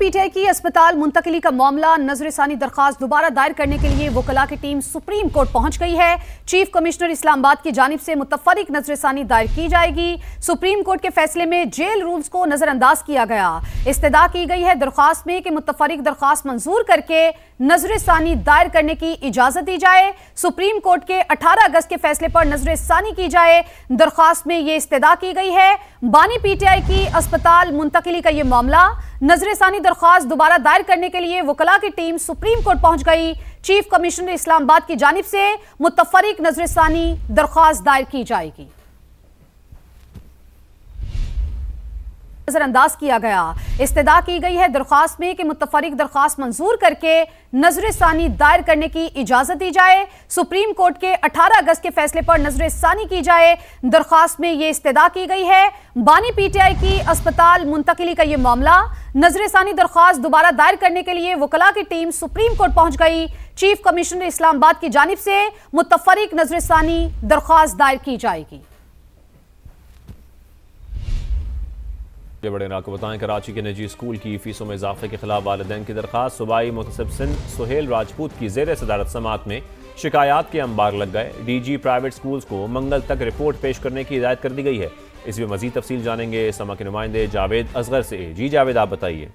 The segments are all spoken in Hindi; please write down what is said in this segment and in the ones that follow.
पीटीआई की अस्पताल मुंतकिली का मामला नजरसानी दरखास्त दोबारा दायर करने के लिए वकला की टीम सुप्रीम कोर्ट पहुंच गई है। चीफ कमिश्नर इस्लामाबाद की जानिब से मुतफरिक नजरसानी दायर की जाएगी। सुप्रीम कोर्ट के फैसले में जेल रूल्स को नजरअंदाज किया गया। इस्तदा की गई है दरखास्त में कि मुतफरिक दरखास्त मंजूर करके नजरसानी दायर करने की इजाजत दी जाए। सुप्रीम कोर्ट के 18 अगस्त के फैसले पर नजरसानी की जाए। दरखास्त में यह इस्तदा की गई है। बानी पीटीआई की अस्पताल मुंतकिली का यह मामला नजरसानी दरखास्त दोबारा दायर करने के लिए वकला की टीम सुप्रीम कोर्ट पहुंच गई। चीफ कमिश्नर इस्लामाबाद की जानिब से मुतफरिक नजरसानी दरखास्त दायर की जाएगी। नजरअंदाज किया गया। इस्तदा की गई है दरखास्त में कि मुतफरिक दरखास्त मंजूर करके नजरसानी दायर करने की इजाजत दी जाए। सुप्रीम कोर्ट के 18 अगस्त के फैसले पर नजरसानी की जाए। दरखास्त में यह इस्तदा की गई है। बानी पीटीआई की अस्पताल मुंतकिली का यह मामला नजरसानी दरखास्त दोबारा दायर करने के लिए वकला की टीम सुप्रीम कोर्ट पहुंच गई। चीफ कमिश्नर इस्लामाबाद की जानिब से मुतफरिक नजरसानी दरखास्त दायर की जाएगी। बड़े आपको बताएं, कराची के निजी स्कूल की फीसों में इजाफे के खिलाफ वालिदैन की दरखास्त। सूबाई मुतसिब सिंध सुहेल राजपूत की जेर सदारत समात में शिकायत के अंबार लग गए। डीजी प्राइवेट स्कूल्स को मंगल तक रिपोर्ट पेश करने की हिदायत कर दी गई है। इसमें मजीद तफसील जानेंगे समा के नुमाइंदे जावेद असगर से। जी जावेद, आप बताइए।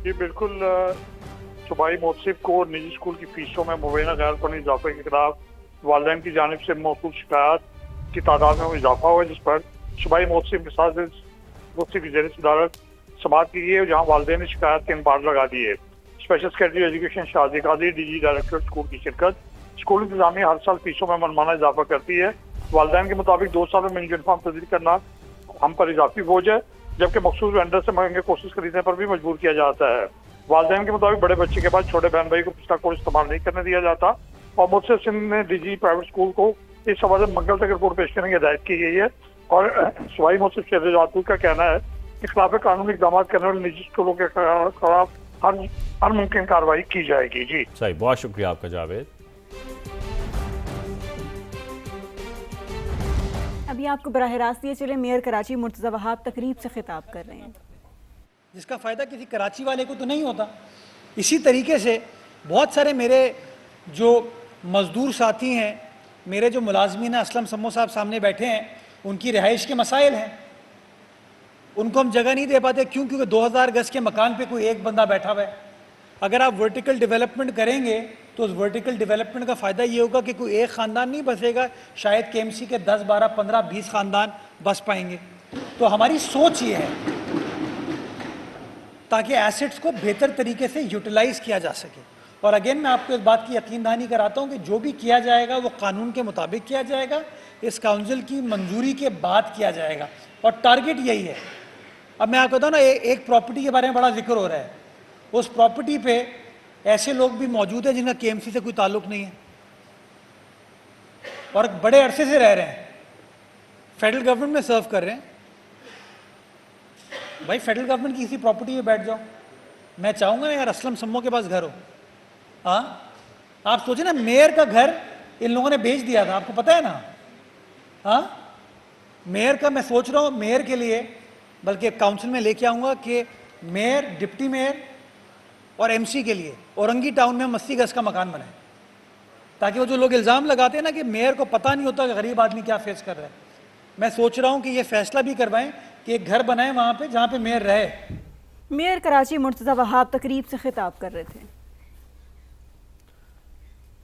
जी बिल्कुल, सूबाई मुतसिब को निजी स्कूल की फीसों में मुबैना गैर कानूनी इजाफे के खिलाफ वालिदैन की जानिब से मौसूल शिकायत की तादाद में इजाफा हुआ, जिस पर सूबाई मुतसिब की जेर सदारत समात की गई है, जहाँ वालिदैन ने शिकायत के अंबार लगा दिए। स्पेशल सेक्रेटरी एजुकेशन शादी कादी, डीजी डायरेक्टर स्कूल की शिरकत। स्कूल इंतजामिया हर साल फीसों में मनमाना इजाफा करती है। वालिदैन के मुताबिक 2 सालों में यूनिफॉर्म तब्दील करना हम पर इजाफी बोझ है, जबकि मखसूस वेंडर से महंगे कोर्सेज खरीदने पर भी मजबूर किया जाता है। वालिदैन के मुताबिक बड़े बच्चे के बाद छोटे बहन भाई को पिछला कोर्स इस्तेमाल नहीं करने दिया जाता। और मुझसे सिंध ने डीजी प्राइवेट स्कूल को इस हवाले से मंगल तक रिपोर्ट पेश करने की हिदायत की गई है। और सूबाई मुतसिब शेर राजपूत का कहना है कि खिलाफ कानूनी इकदाम करने वाले निजी स्कूलों के खिलाफ हर मुमकिन कार्रवाई की जाएगी। जी सही, बहुत शुक्रिया आपका जावेद। अभी आपको बराह रास्त ये चले, मेयर कराची मुर्तज़ा वहाब तकरीब से खिताब कर रहे हैं, जिसका फ़ायदा किसी कराची वाले को तो नहीं होता। इसी तरीके से बहुत सारे मेरे जो मज़दूर साथी हैं, मेरे जो मुलाजमीन हैं, असलम सम्मो साहब सामने बैठे हैं, उनकी रिहाइश के मसाइल हैं। उनको हम जगह नहीं दे पाते। क्यों? क्योंकि 2000 गज के मकान पे कोई एक बंदा बैठा हुआ है। अगर आप वर्टिकल डेवलपमेंट करेंगे तो उस वर्टिकल डेवलपमेंट का फ़ायदा ये होगा कि कोई एक ख़ानदान नहीं बसेगा, शायद KMC के 10, 12, 15, 20 ख़ानदान बस पाएंगे। तो हमारी सोच ये है ताकि एसेट्स को बेहतर तरीके से यूटिलाइज़ किया जा सके। और अगेन मैं आपको इस बात की यकीन दहानी कराता हूँ कि जो भी किया जाएगा वो कानून के मुताबिक किया जाएगा, इस काउंसिल की मंजूरी के बाद किया जाएगा, और टारगेट यही है। अब मैं आपको बताऊँ ना, एक प्रॉपर्टी के बारे में बड़ा जिक्र हो रहा है। उस प्रॉपर्टी पे ऐसे लोग भी मौजूद हैं जिनका KMC से कोई ताल्लुक नहीं है और बड़े अरसे से रह रहे हैं, फेडरल गवर्नमेंट में सर्व कर रहे हैं। भाई फेडरल गवर्नमेंट की किसी प्रॉपर्टी पे बैठ जाओ। मैं चाहूँगा यार असलम सम्मो के पास घर हो। हाँ, आप सोचे ना, मेयर का घर इन लोगों ने बेच दिया था, आपको पता है ना। हाँ, मेयर का मैं सोच रहा हूँ, मेयर के लिए बल्कि काउंसिल में लेके आऊँगा कि मेयर, डिप्टी मेयर और MC के लिए औरंगी टाउन में 80 गज का मकान बनाए, ताकि वो जो लोग इल्ज़ाम लगाते हैं ना कि मेयर को पता नहीं होता कि गरीब आदमी क्या फेस कर रहा है, मैं सोच रहा हूँ कि ये फैसला भी करवाएं कि एक घर बनाएं वहाँ पे जहाँ पे मेयर रहे। मेयर कराची मुर्तज़ा वहाब तकरीब से खिताब कर रहे थे।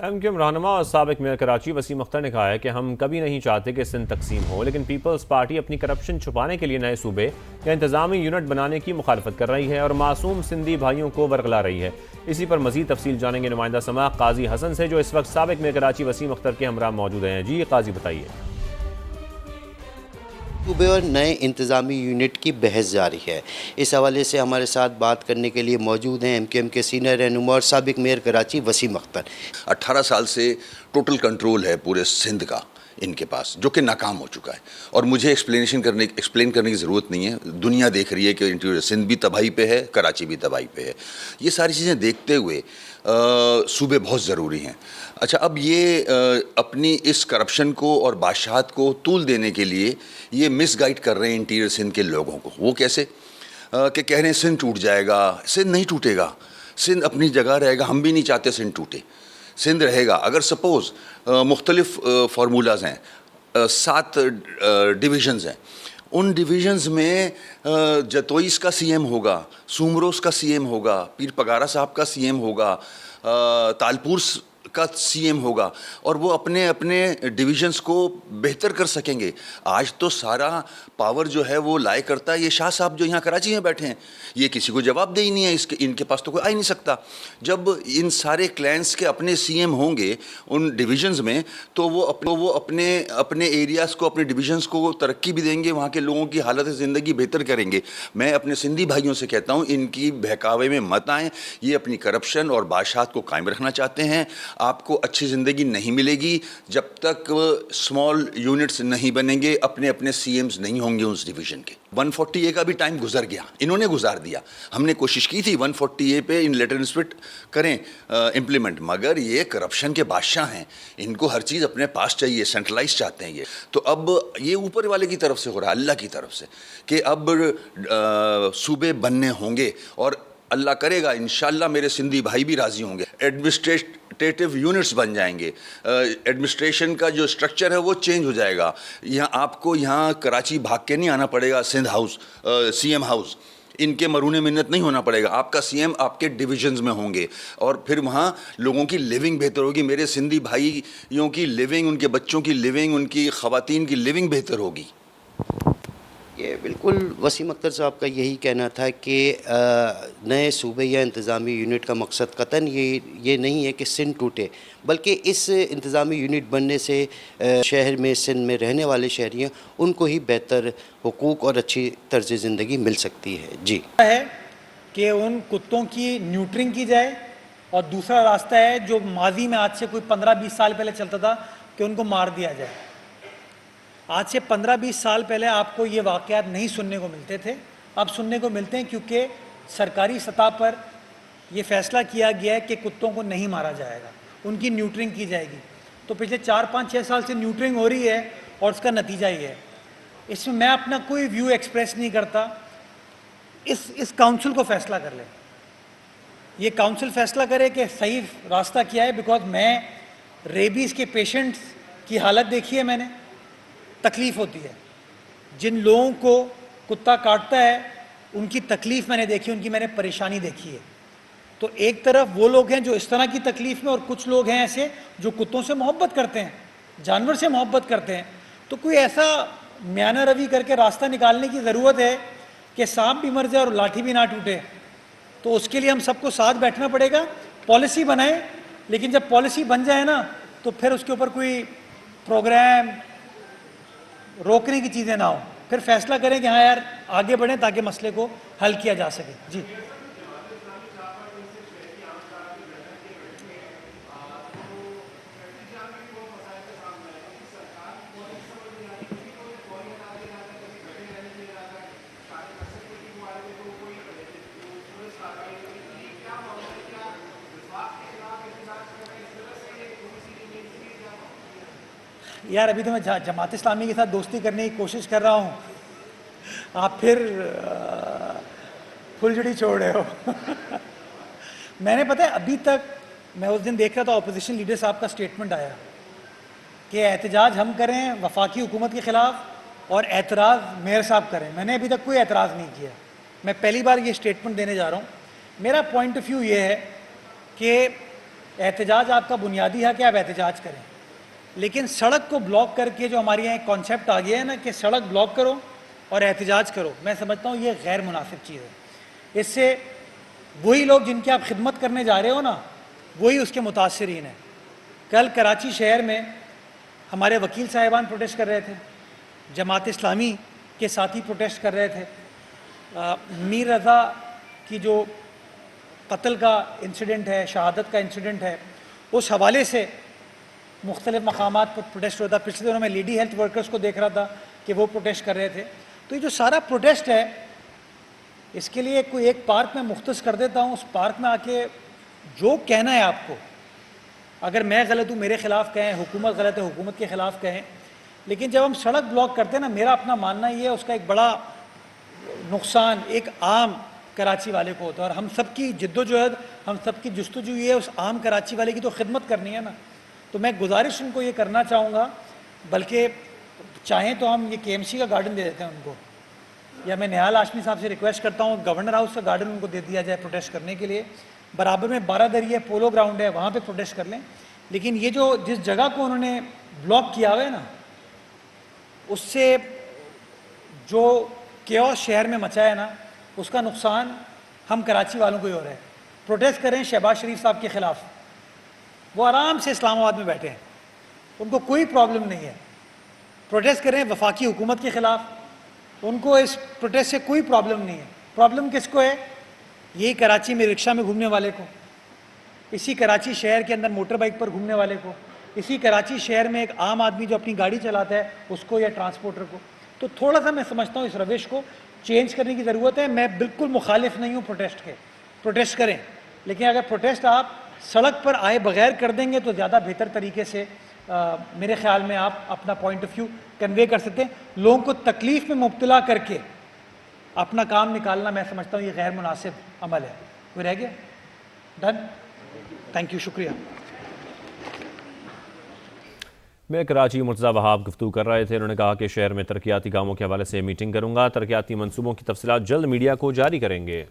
MQM रहनुमा और साबिक मेयर कराची वसीम अख्तर ने कहा है कि हम कभी नहीं चाहते कि सिंध तकसीम हो, लेकिन पीपल्स पार्टी अपनी करप्शन छुपाने के लिए नए सूबे या इंतजामी यूनिट बनाने की मुखालफत कर रही है और मासूम सिंधी भाइयों को वरगला रही है। इसी पर मजीद तफसील जानेंगे नुमाइंदा समा काजी हसन से, जो इस वक्त साबिक मेयर कराची वसीम अख्तर के हमरा मौजूद हैं। जी काजी, बताइए। सूबे और नए इंतज़ामी यूनिट की बहस जारी है। इस हवाले से हमारे साथ बात करने के लिए मौजूद हैं MQM के सीनियर रहनुमा और साबिक मेयर कराची वसीम अख्तर। 18 साल से टोटल कंट्रोल है पूरे सिंध का इनके पास, जो कि नाकाम हो चुका है। और मुझे एक्सप्लेन करने की ज़रूरत नहीं है। दुनिया देख रही है कि इंटीरियर सिंध भी तबाही पे है, कराची भी तबाही पे है। ये सारी चीज़ें देखते हुए सूबे बहुत ज़रूरी हैं। अच्छा, अब ये अपनी इस करप्शन को और बादशाहत को तूल देने के लिए ये मिसगाइड कर रहे हैं इंटीरियर सिंध के लोगों को। वो कैसे? कि कह रहे हैं सिंध टूट जाएगा। सिंध नहीं टूटेगा, सिंध अपनी जगह रहेगा। हम भी नहीं चाहते सिंध टूटे, सिंध रहेगा। अगर सपोज़ मुख्तलिफ फार्मूलाज हैं, 7 डिविजन्स हैं, उन डिविजन्स में जतोईस का सीएम होगा, सुमरोस का सीएम होगा, पीर पगारा साहब का सीएम होगा, तालपुर का सीएम होगा, और वो अपने अपने डिविजन्स को बेहतर कर सकेंगे। आज तो सारा पावर जो है वो लाए करता है ये शाह साहब जो यहाँ कराची में बैठे हैं। ये किसी को जवाब दे ही नहीं है, इसके इनके पास तो कोई आ ही नहीं सकता। जब इन सारे क्लैंस के अपने सीएम होंगे उन डिविजन्स में, तो वो अपने एरियाज़ को, अपने डिविजन्स को तरक्की भी देंगे, वहाँ के लोगों की हालत ज़िंदगी बेहतर करेंगे। मैं अपने सिंधी भाइयों से कहता हूँ, इनकी बहकावे में मत आएँ। ये अपनी करप्शन और बादशाहत को कायम रखना चाहते हैं। आपको अच्छी ज़िंदगी नहीं मिलेगी जब तक स्मॉल यूनिट्स नहीं बनेंगे, अपने अपने सीएम्स नहीं होंगे उस डिवीज़न के। 140A का भी टाइम गुजर गया, इन्होंने गुजार दिया। हमने कोशिश की थी 140A पे इन लेटर स्पिट करें इम्प्लीमेंट, मगर ये करप्शन के बादशाह हैं, इनको हर चीज़ अपने पास चाहिए, सेंट्रलाइज चाहते हैं ये। तो अब ये ऊपर वाले की तरफ से हो रहा है, अल्लाह की तरफ से, कि अब सूबे बनने होंगे, और अल्लाह करेगा इंशाल्लाह मेरे सिंधी भाई भी राज़ी होंगे। एडमिनिस्ट्रेटिव यूनिट्स बन जाएंगे, एडमिनिस्ट्रेशन का जो स्ट्रक्चर है वो चेंज हो जाएगा। आपको यहाँ कराची भाग के नहीं आना पड़ेगा, सिंध हाउस, सीएम हाउस, इनके मरूने मिन्नत नहीं होना पड़ेगा। आपका सीएम आपके डिविजन्स में होंगे, और फिर वहाँ लोगों की लिविंग बेहतर होगी। मेरे सिंधी भाइयों की लिविंग, उनके बच्चों की लिविंग, उनकी ख़वातीन की लिविंग बेहतर होगी। ये बिल्कुल वसीम अख्तर साहब का यही कहना था कि नए सूबे या इंतज़ामी यूनिट का मकसद कतन ये नहीं है कि सिंध टूटे, बल्कि इस इंतज़ामी यूनिट बनने से शहर में, सिंध में रहने वाले शहरियों, उनको ही बेहतर हुकूक और अच्छी तर्ज ज़िंदगी मिल सकती है। जी है कि उन कुत्तों की न्यूट्रिंग की जाए, और दूसरा रास्ता है जो माजी में आज से कोई 15-20 साल पहले चलता था कि उनको मार दिया जाए। आज से 15-20 साल पहले आपको ये वाक़यात नहीं सुनने को मिलते थे, अब सुनने को मिलते हैं, क्योंकि सरकारी सतह पर यह फ़ैसला किया गया है कि कुत्तों को नहीं मारा जाएगा, उनकी न्यूट्रिंग की जाएगी। तो पिछले 4-5-6 साल से न्यूट्रिंग हो रही है, और उसका नतीजा ये है। इसमें मैं अपना कोई व्यू एक्सप्रेस नहीं करता, इस काउंसिल को फ़ैसला कर ले, ये काउंसिल फ़ैसला करे कि सही रास्ता क्या है। बिकॉज मैं रेबीज़ के पेशेंट्स की हालत देखी है, मैंने, तकलीफ़ होती है, जिन लोगों को कुत्ता काटता है उनकी तकलीफ़ मैंने देखी, उनकी मैंने परेशानी देखी है। तो एक तरफ वो लोग हैं जो इस तरह की तकलीफ़ में, और कुछ लोग हैं ऐसे जो कुत्तों से मोहब्बत करते हैं, जानवर से मोहब्बत करते हैं। तो कोई ऐसा म्याना रवि करके रास्ता निकालने की ज़रूरत है कि सांप भी मर जाए और लाठी भी ना टूटे। तो उसके लिए हम सबको साथ बैठना पड़ेगा, पॉलिसी बनाएं, लेकिन जब पॉलिसी बन जाए ना, तो फिर उसके ऊपर कोई प्रोग्राम रोकने की चीज़ें ना हो, फिर फैसला करें कि हाँ यार आगे बढ़ें ताकि मसले को हल किया जा सके। जी यार अभी तो मैं जमात इस्लामी के साथ दोस्ती करने की कोशिश कर रहा हूँ, आप फिर फुलझड़ी छोड़ रहे हो। मैंने पता है अभी तक, मैं उस दिन देख रहा था अपोजिशन लीडर साहब का स्टेटमेंट आया कि एहतजाज हम करें वफाकी हुकूमत के ख़िलाफ़ और एतराज़ मेयर साहब करें। मैंने अभी तक कोई एतराज़ नहीं किया, मैं पहली बार ये स्टेटमेंट देने जा रहा हूँ। मेरा पॉइंट ऑफ व्यू ये है कि एहतजाज आपका बुनियादी है कि आप एहतजाज करें, लेकिन सड़क को ब्लॉक करके जो हमारे यहाँ एक कॉन्सेप्ट आ गया है ना कि सड़क ब्लॉक करो और एहतजाज करो, मैं समझता हूँ ये गैर मुनासिब चीज़ है। इससे वही लोग जिनकी आप खिदमत करने जा रहे हो ना, वही उसके मुतासरीन हैं। कल कराची शहर में हमारे वकील साहिबान प्रोटेस्ट कर रहे थे, जमात इस्लामी के साथी प्रोटेस्ट कर रहे थे। मीर रज़ा की जो कत्ल का इंसिडेंट है, शहादत का इंसिडेंट है, उस हवाले से मुख्तलिफ़ मकामात पर प्रोटेस्ट होता। पिछले दिनों में लेडी हेल्थ वर्कर्स को देख रहा था कि वो प्रोटेस्ट कर रहे थे। तो ये जो सारा प्रोटेस्ट है, इसके लिए कोई एक पार्क में मुख्तस कर देता हूँ, उस पार्क में आके जो कहना है आपको, अगर मैं गलत हूँ मेरे ख़िलाफ़ कहें, हुकूमत गलत है हुकूमत के ख़िलाफ़ कहें, लेकिन जब हम सड़क ब्लॉक करते हैं ना, मेरा अपना मानना ये है उसका एक बड़ा नुकसान एक आम कराची वाले को होता है, और हम सबकी जिद्दोजहद, हम सबकी जुस्तजू ये है उस आम कराची वाले की तो खिदमत करनी है ना। तो मैं गुजारिश उनको ये करना चाहूँगा, बल्कि चाहें तो हम ये KMC का गार्डन दे देते हैं उनको, या मैं निहाल हाशमी साहब से रिक्वेस्ट करता हूँ गवर्नर हाउस का गार्डन उनको दे दिया जाए प्रोटेस्ट करने के लिए। बराबर में 12 दरिया पोलो ग्राउंड है, वहाँ पे प्रोटेस्ट कर लें। लेकिन ये जो जिस जगह को उन्होंने ब्लॉक किया हुआ है ना, उससे जो केओस शहर में मचा है ना, उसका नुकसान हम कराची वालों को ही हो रहा है। प्रोटेस्ट करें शहबाज शरीफ साहब के ख़िलाफ़, वो आराम से इस्लामाबाद में बैठे हैं, उनको कोई प्रॉब्लम नहीं है। प्रोटेस्ट करें वफाकी हुकूमत के ख़िलाफ़, उनको इस प्रोटेस्ट से कोई प्रॉब्लम नहीं है। प्रॉब्लम किसको है? यही कराची में रिक्शा में घूमने वाले को, इसी कराची शहर के अंदर मोटर बाइक पर घूमने वाले को, इसी कराची शहर में एक आम आदमी जो अपनी गाड़ी चलाता है उसको, या ट्रांसपोर्टर को। तो थोड़ा सा मैं समझता हूँ इस रविश को चेंज करने की ज़रूरत है। मैं बिल्कुल मुखालिफ नहीं हूँ प्रोटेस्ट के, प्रोटेस्ट करें, लेकिन अगर प्रोटेस्ट आप सड़क पर आए बगैर कर देंगे तो ज़्यादा बेहतर तरीके से मेरे ख्याल में आप अपना पॉइंट ऑफ व्यू कन्वे कर सकते हैं। लोगों को तकलीफ़ में मुब्तला करके अपना काम निकालना, मैं समझता हूँ ये गैर मुनासिब अमल है। वो रह गया? डन, थैंक यू, शुक्रिया। मेयर कराची मुर्तज़ा वहाब गुफ्तगू कर रहे थे। उन्होंने कहा कि शहर में तरक्याती कामों के हवाले से मीटिंग करूंगा, तरक्याती मंसूबों की तफसीलात जल्द मीडिया को जारी करेंगे।